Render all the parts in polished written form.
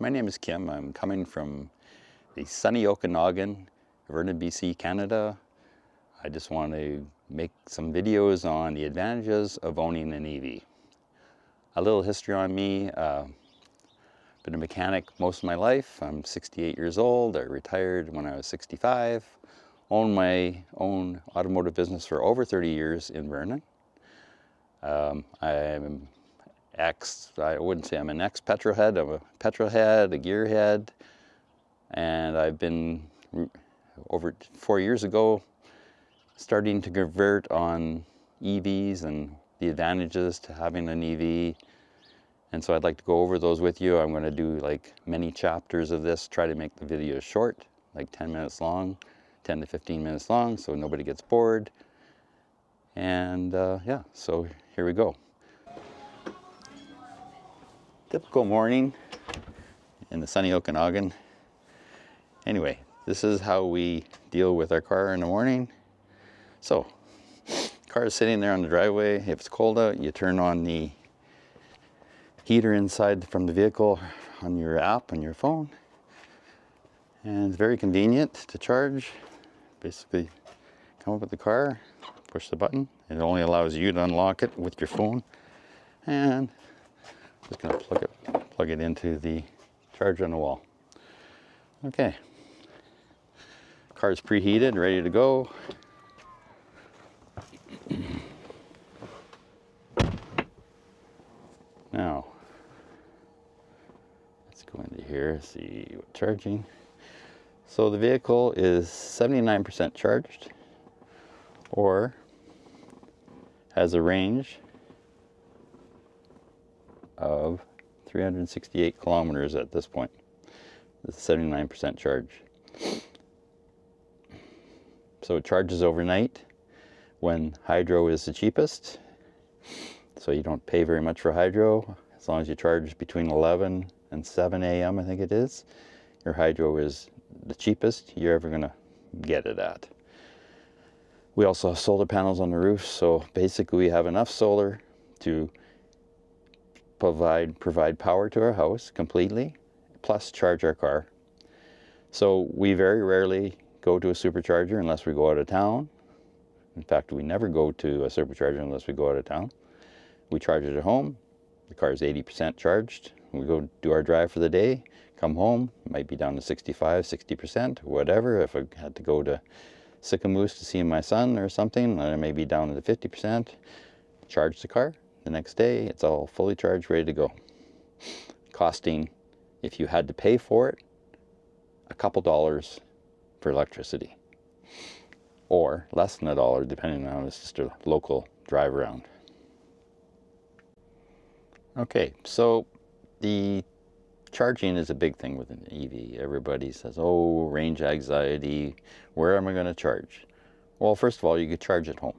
My name is Kim. I'm coming from the sunny Okanagan, Vernon, BC, Canada. I just want to make some videos on the advantages of owning an EV. A little history on me. Been a mechanic most of my life. I'm 68 years old. I retired when I was 65. Owned my own automotive business for over 30 years in Vernon. I wouldn't say I'm an ex-petrolhead. I'm a petrolhead, a gearhead, and I've been, over 4 years ago, starting to convert on EVs and the advantages to having an EV. And so I'd like to go over those with you. I'm going to do like many chapters of this, try to make the video short, like 10 minutes long, 10 to 15 minutes long, so nobody gets bored. And yeah, so here we go. Typical morning in the sunny Okanagan. Anyway, this is how we deal with our car in the morning. So, car is sitting there on the driveway. If it's cold out, you turn on the heater inside from the vehicle on your app on your phone. And it's very convenient to charge. Basically, come up with the car, push the button. It only allows you to unlock it with your phone. And just going to plug it into the charger on the wall. Okay. Car's preheated, ready to go. Now, let's go into here, see what charging. So the vehicle is 79% charged, or has a range of 368 kilometers at this point. It's 79% charge. So it charges overnight when hydro is the cheapest. So you don't pay very much for hydro. As long as you charge between 11 and 7 a.m. I think it is, your hydro is the cheapest you're ever gonna get it at. We also have solar panels on the roof, so basically we have enough solar to provide power to our house completely, plus charge our car. So we very rarely go to a supercharger unless we go out of town. In fact, we never go to a supercharger unless we go out of town. We charge it at home. The car is 80% charged. We go do our drive for the day, come home, it might be down to 65, 60%, whatever. If I had to go to Sycamoose to see my son or something, I may be down to 50%. Charge the car. The next day, it's all fully charged, ready to go. Costing, if you had to pay for it, a couple dollars for electricity. Or less than $1, depending on it's just a local drive around. Okay, so the charging is a big thing with an EV. Everybody says, oh, range anxiety, where am I going to charge? Well, first of all, you could charge at home.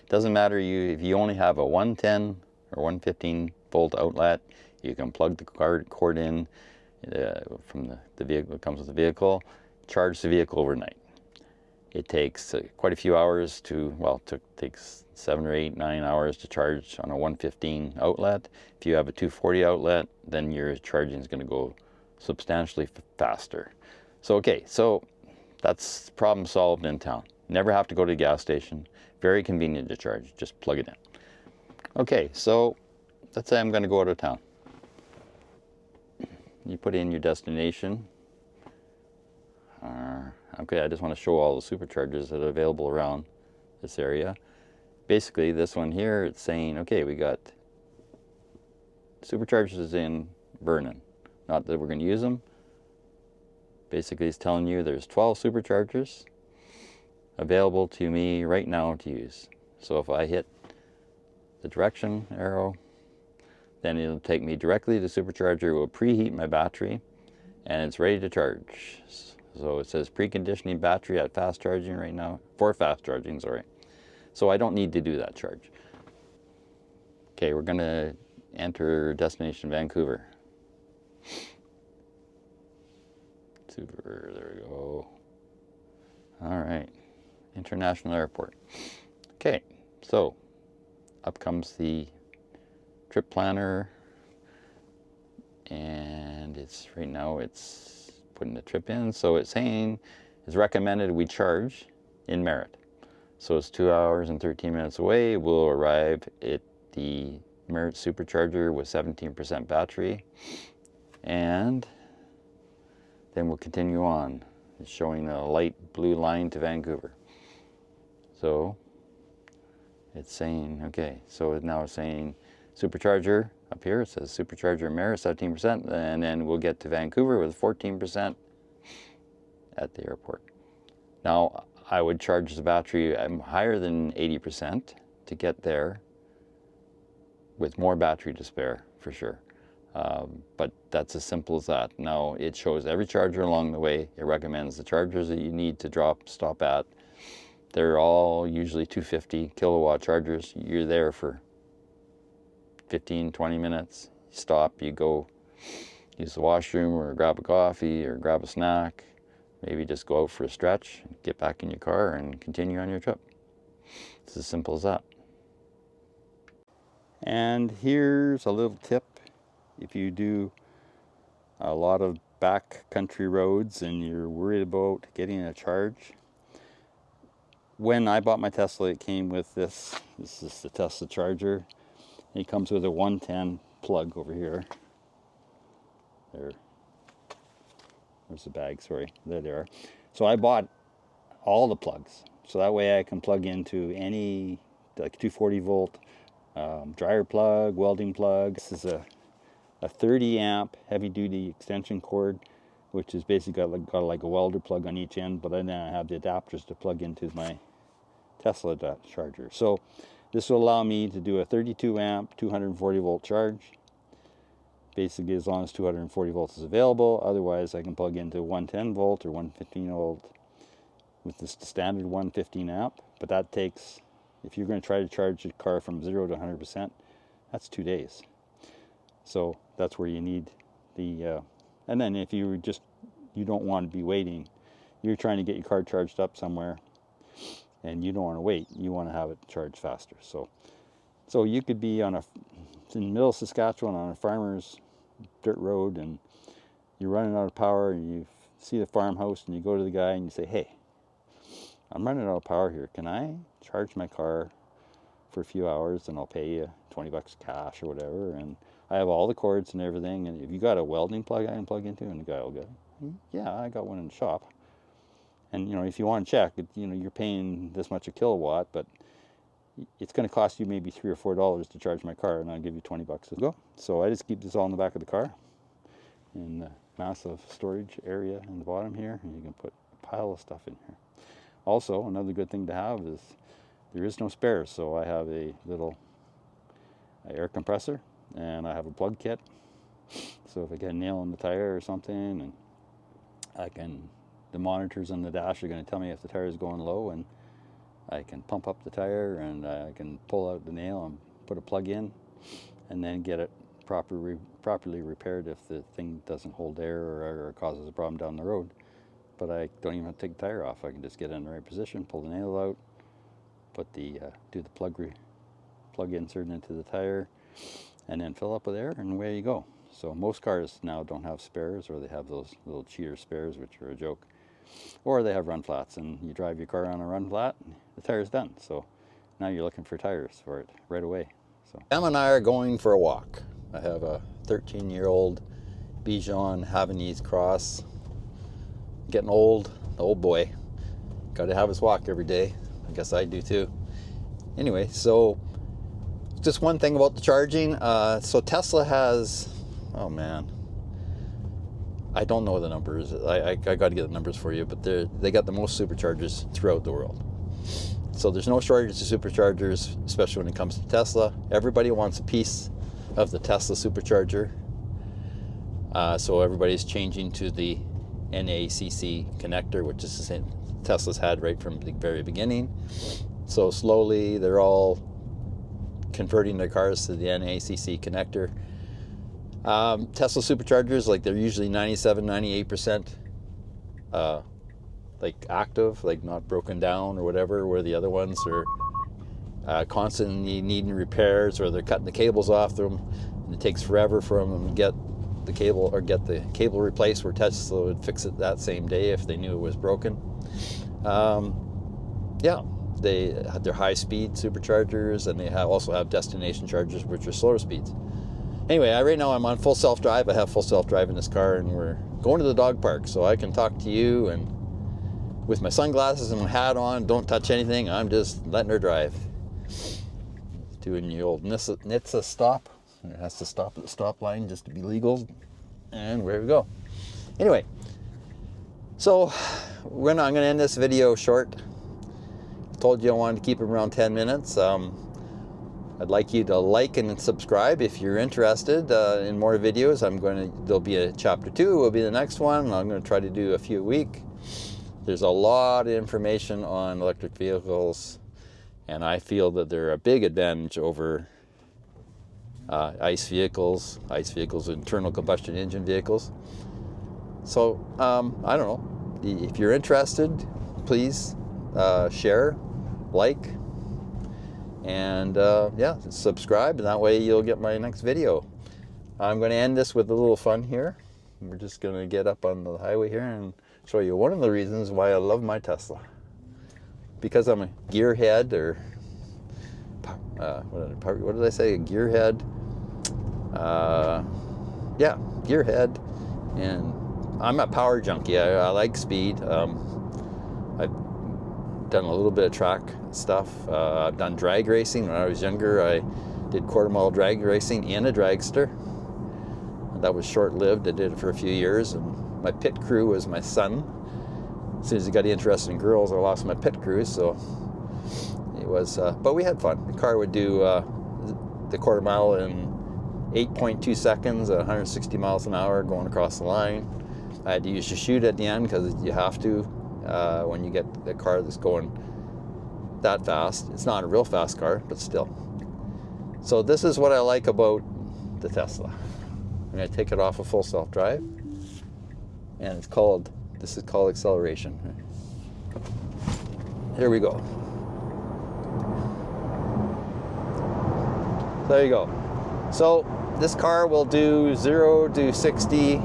Doesn't matter if you only have a 110 or 115 volt outlet, you can plug the cord in from the vehicle. It comes with the vehicle, charge the vehicle overnight. It takes quite a few hours to, well, takes 7 or 8, 9 hours to charge on a 115 outlet. If you have a 240 outlet, then your charging is going to go substantially faster. So, okay, so that's problem solved in town. Never have to go to a gas station. Very convenient to charge. Just plug it in. Okay, so let's say I'm going to go out of town. You put in your destination. Okay, I just want to show all the superchargers that are available around this area. Basically, this one here, it's saying, okay, we got superchargers in Vernon. Not that we're going to use them. Basically, it's telling you there's 12 superchargers available to me right now to use. So if I hit the direction arrow, then it'll take me directly to the supercharger. It will preheat my battery, and it's ready to charge. So it says preconditioning battery at fast charging right now, for fast charging, sorry. So I don't need to do that charge. Okay, we're going to enter destination Vancouver. There we go. All right, International Airport. Okay, so up comes the trip planner, and it it's right now it's putting the trip in. So it's saying it's recommended we charge in Merritt. So it's 2 hours and 13 minutes away. We'll arrive at the Merritt Supercharger with 17% battery, and then we'll continue on. It's showing a light blue line to Vancouver. So it's saying, okay, so now it's saying Supercharger up here. It says Supercharger Merritt 17%, and then we'll get to Vancouver with 14% at the airport. Now, I would charge the battery higher than 80% to get there with more battery to spare, for sure. But that's as simple as that. Now, it shows every charger along the way. It recommends the chargers that you need to stop at. They're all usually 250 kilowatt chargers. You're there for 15, 20 minutes. You stop, you go use the washroom or grab a coffee or grab a snack. Maybe just go out for a stretch, get back in your car and continue on your trip. It's as simple as that. And here's a little tip. If you do a lot of back country roads and you're worried about getting a charge, when I bought my Tesla, it came with this. This is the Tesla charger. It comes with a 110 plug over here. There's the bag, sorry. There they are. So I bought all the plugs. So that way I can plug into any, like 240 volt dryer plug, welding plug. This is a 30 amp heavy duty extension cord, which is basically got like a welder plug on each end, but then I have the adapters to plug into my Tesla charger. So this will allow me to do a 32 amp, 240 volt charge. Basically, as long as 240 volts is available. Otherwise, I can plug into 110 volt or 115 volt with this standard 115 amp. But that takes, if you're going to try to charge your car from 0 to 100%, that's 2 days. So that's where you need the, and then if you don't want to be waiting, you're trying to get your car charged up somewhere and you don't want to wait, you want to have it charged faster. So you could be in the middle of Saskatchewan on a farmer's dirt road and you're running out of power and you see the farmhouse and you go to the guy and you say, hey, I'm running out of power here. Can I charge my car for a few hours and I'll pay you 20 bucks cash or whatever? And I have all the cords and everything. And if you got a welding plug I can plug into, and the guy will go, yeah, I got one in the shop. And you know, if you want to check, you know, you're paying this much a kilowatt, but it's going to cost you maybe $3 or $4 to charge my car, and I'll give you 20 bucks to go. So I just keep this all in the back of the car in the massive storage area in the bottom here, and you can put a pile of stuff in here. Also, another good thing to have is there is no spares, so I have a little air compressor and I have a plug kit. So if I get a nail in the tire or something, and the monitors on the dash are going to tell me if the tire is going low, and I can pump up the tire and I can pull out the nail and put a plug in and then get it properly repaired if the thing doesn't hold air or causes a problem down the road. But I don't even have to take the tire off. I can just get it in the right position, pull the nail out, put the do the plug insert into the tire, and then fill up with air, and away you go. So most cars now don't have spares, or they have those little cheater spares, which are a joke. Or they have run flats, and you drive your car on a run flat, and the tire's done. So now you're looking for tires for it right away. So Em and I are going for a walk. I have a 13-year-old Bichon Havanese cross. Getting old boy. Got to have his walk every day. I guess I do too. Anyway, so just one thing about the charging. So Tesla has, oh man, I don't know the numbers. I got to get the numbers for you, but they got the most superchargers throughout the world. So there's no shortage of superchargers, especially when it comes to Tesla. Everybody wants a piece of the Tesla supercharger. So everybody's changing to the NACS connector, which is the same Tesla's had right from the very beginning. So slowly they're all converting their cars to the NACS connector. Tesla superchargers, like, they're usually 97-98% like active, like not broken down or whatever, where the other ones are constantly needing repairs, or they're cutting the cables off them and it takes forever for them to get the cable or get the cable replaced, where Tesla would fix it that same day if they knew it was broken. Yeah, they had their high-speed superchargers, and they also have destination chargers, which are slower speeds. Anyway, right now I'm on full self-drive. I have full self-drive in this car, and we're going to the dog park, so I can talk to you, and with my sunglasses and my hat on, don't touch anything. I'm just letting her drive. Doing the old NHTSA stop. It has to stop at the stop line just to be legal. And there we go. Anyway, so I'm going to end this video short. I told you I wanted to keep it around 10 minutes. I'd like you to like and subscribe if you're interested in more videos. There'll be a chapter 2, will be the next one. I'm going to try to do a few a week. There's a lot of information on electric vehicles, and I feel that they're a big advantage over ICE vehicles, internal combustion engine vehicles. So, I don't know. If you're interested, please share, like, and yeah, subscribe, and that way you'll get my next video. I'm going to end this with a little fun here. We're just going to get up on the highway here and show you one of the reasons why I love my Tesla. Because I'm a gearhead, or what did I say? A gearhead. Yeah, gearhead. And I'm a power junkie. I like speed. I've done a little bit of track stuff. I've done drag racing. When I was younger, I did quarter-mile drag racing in a dragster. That was short-lived. I did it for a few years, and my pit crew was my son. As soon as he got interested in girls, I lost my pit crew, so it was, but we had fun. The car would do the quarter mile in 8.2 seconds at 160 miles an hour going across the line. I had to use your chute at the end because you have to when you get a car that's going that fast. It's not a real fast car, but still. So this is what I like about the Tesla. I'm going to take it off of full self-drive, and this is called acceleration. Here we go. So there you go. So this car will do 0 to 60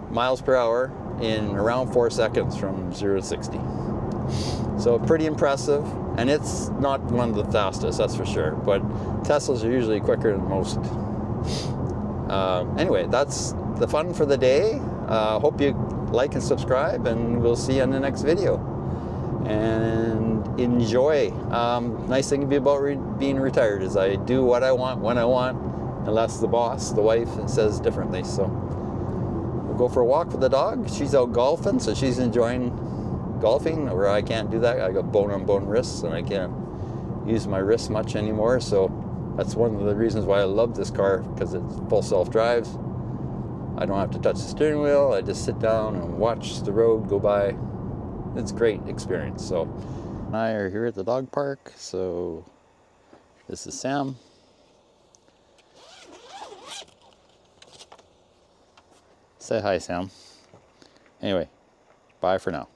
miles per hour in around 4 seconds from 0 to 60. So pretty impressive, and it's not one of the fastest, that's for sure, but Teslas are usually quicker than most. Anyway, that's the fun for the day. Hope you like and subscribe, and we'll see you in the next video. And enjoy. Nice thing to be about being retired is I do what I want, when I want, unless the boss, the wife, says differently. So we'll go for a walk with the dog. She's out golfing, so she's enjoying golfing, where I can't do that. I got bone-on-bone wrists, and I can't use my wrists much anymore. So that's one of the reasons why I love this car, because it's full self-drive. I don't have to touch the steering wheel. I just sit down and watch the road go by. It's a great experience. So I are here at the dog park. So this is Sam. Say hi, Sam. Anyway, bye for now.